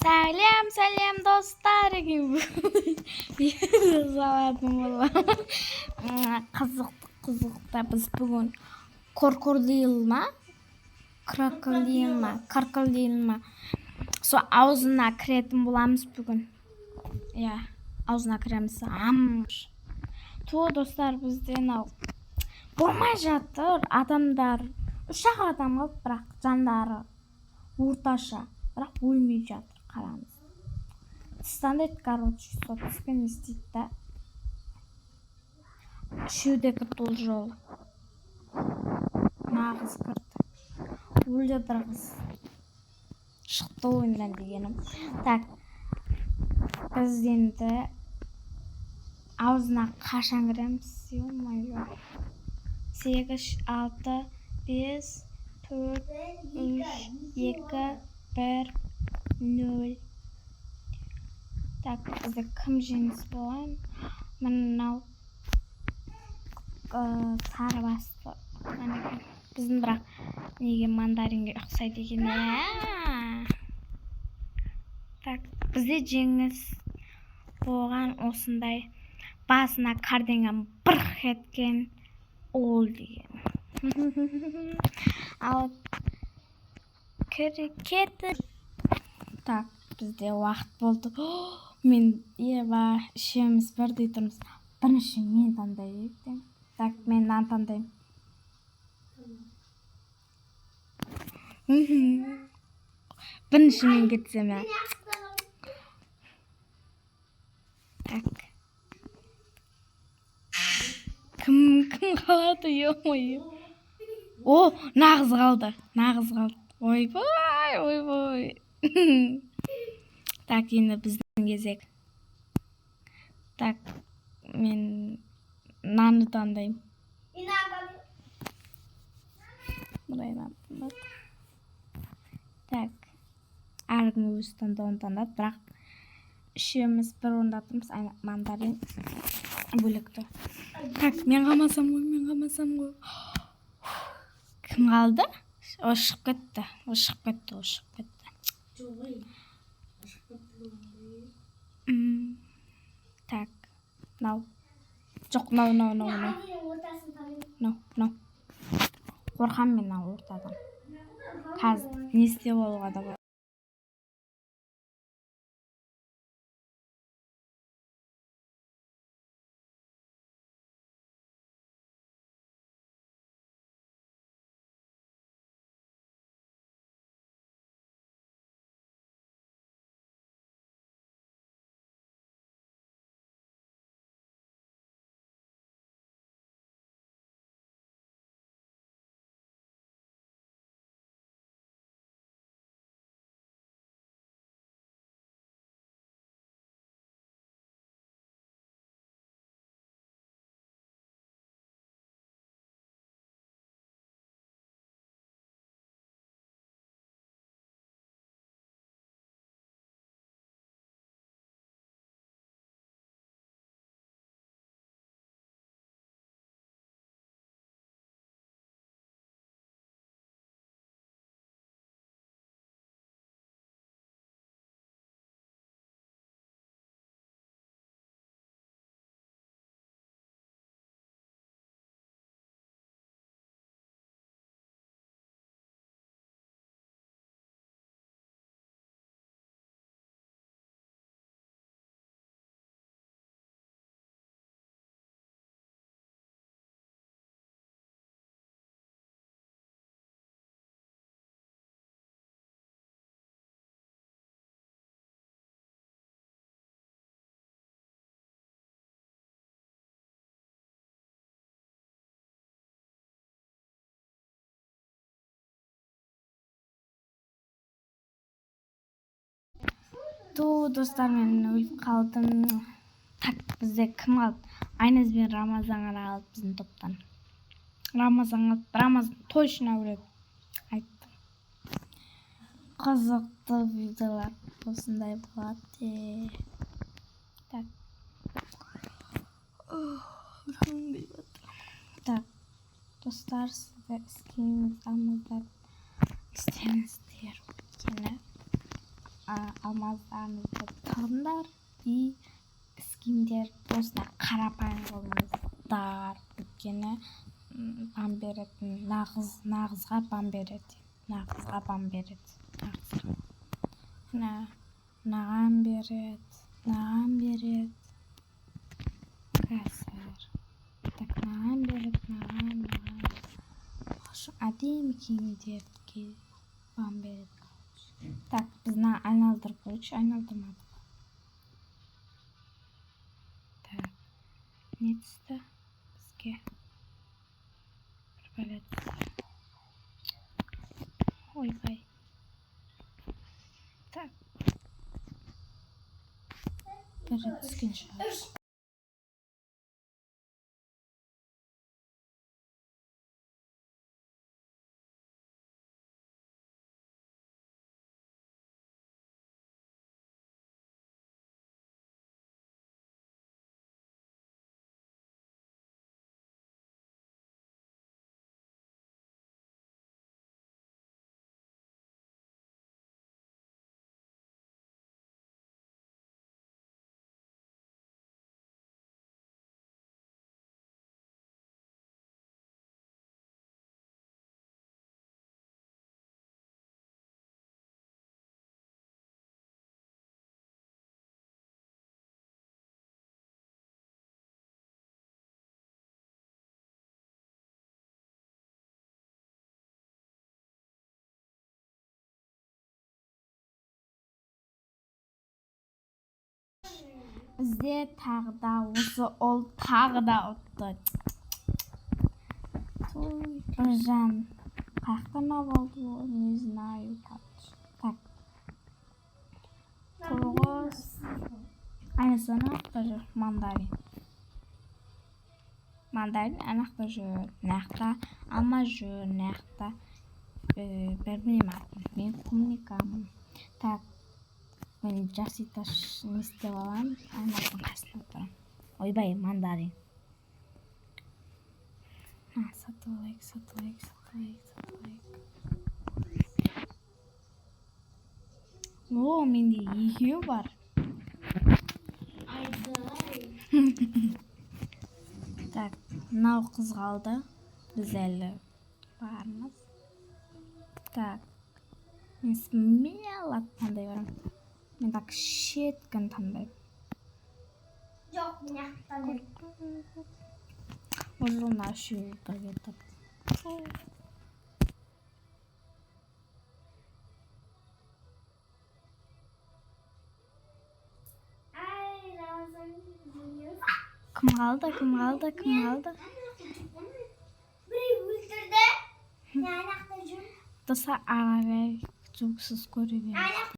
Салям достар gibi. Zavadым bola. Қызықты біз бүгін крокодил ма со аузына кіретін боламыз бүгін. Иә, аузына кіреміз. Достар, бізде болмай жатыр адамдар. 3 адам қалды, бірақ жандары орташа, бірақ өлмей жатыр. Қараңыз. Тыстандайды, короче, со тыспен істейді да. Үшеуде кірді ол жол. Нағыз кірді. Өлді бір қыз. Шықты ойындан дегенім. Так, біз енді аузына қашан кіреміз? 8, 6, 5, 4, 3, 2, 1, 0. Так, бізде кім жеңіс болайын? Мынау сары басты. Біздің бірақ неге мандаринге ұқсайды екен. Так, бізде жеңіс болған осындай басына карденген бұрқ еткен ол деген. Ал кетті. Так, бізде уақыт болды. Мен үшеуміз бірдей тұрмыз. Бірінші мен таңдайын. Так, мен нан таңдайым. Бірінші мен кетсем. Так. Кім қалады, ой. О, нағыз қалды. Ойбой. Так, енді біздің кезек. Так, мен нанды таңдайым. Так, әркім өз таңдауын таңдады, бірақ үшеуміз бір орында тұрмыз, мандарин бөлек тұр. Так, мен қалмасам ғой. Кім қалды? О, шығып кетті. Так, нау. Жоқ, нау. Қорқам мен ортадан. Қазір не істеп алуға да бар. Достар, мен өліп қалдым. Так, бізде кім қалды? Айназ бен Рамазан ғана қалды біздің топтан. Рамазан точно өледі. Айттым. Қызықты видеолар осындай болады. Так. Так, достар, сіздер істейміз, дамылдап істеңіздер. алмаздарыңызды тығыңдар и скиндер осындай қарапайым болыңыздар. Өйткені бам беретін нағызға бам береді. Нағызға бам береді. Наған береді. Кәсір. Так, наған береді, наған. Әдемі киімдерге бам береді. Так, бізді айналдырып қойшы, айналдырмадық. Так, не түсті бізге? Бір бәле түсті. Ойбай. Так. Бірі түскен шығар. Бізде тағы да осы ол тағы да ұтты. Біржан қақтама болды ол, не знаю. Так. Тоғыз. Айнасына ақта жүр, мандарин. Мандарин анақта жүр, нақта алма жүр, нақта білмеймін. Мен коммуникамын. Так. Мен жаситаш не істеп аламын, айнасының қасына тұрам. Ойбай, мандарин. Сатып алайық. О, менде екеу бар. Так, мынау қыз қалды. Біз әлі бармыз. Так. Мен смело таңдай барам. Мен так шеткін таңдайым. Жоқ, мен таңдайым. Уже нашу бірге тұр. Кім қалды? Біреу өлтірді. Мен анақта жүрмін. Доса ағарай жүгсіз көре береміз.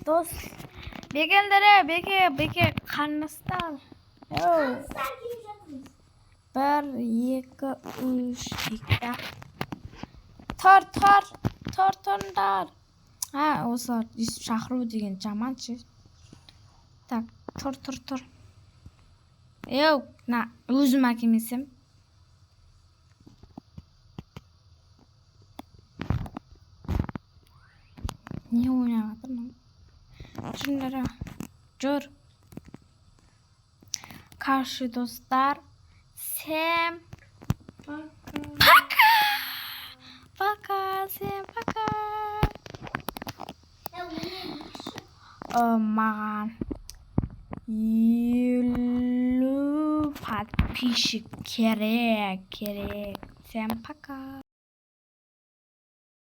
Dost. Begenlere bege karnıstal. Yo. Sen kim yapıyorsun? 1 2 3 4. Тор. А, осы шахруу деген жаман чи. Так, тор. Ёу, на өзім ак емесем. Не ойнап жатырмын? Жүріңдер. Жүр. Короче, достар, всем пока, всем пока. Маған елу подписчик керек. Всем пока.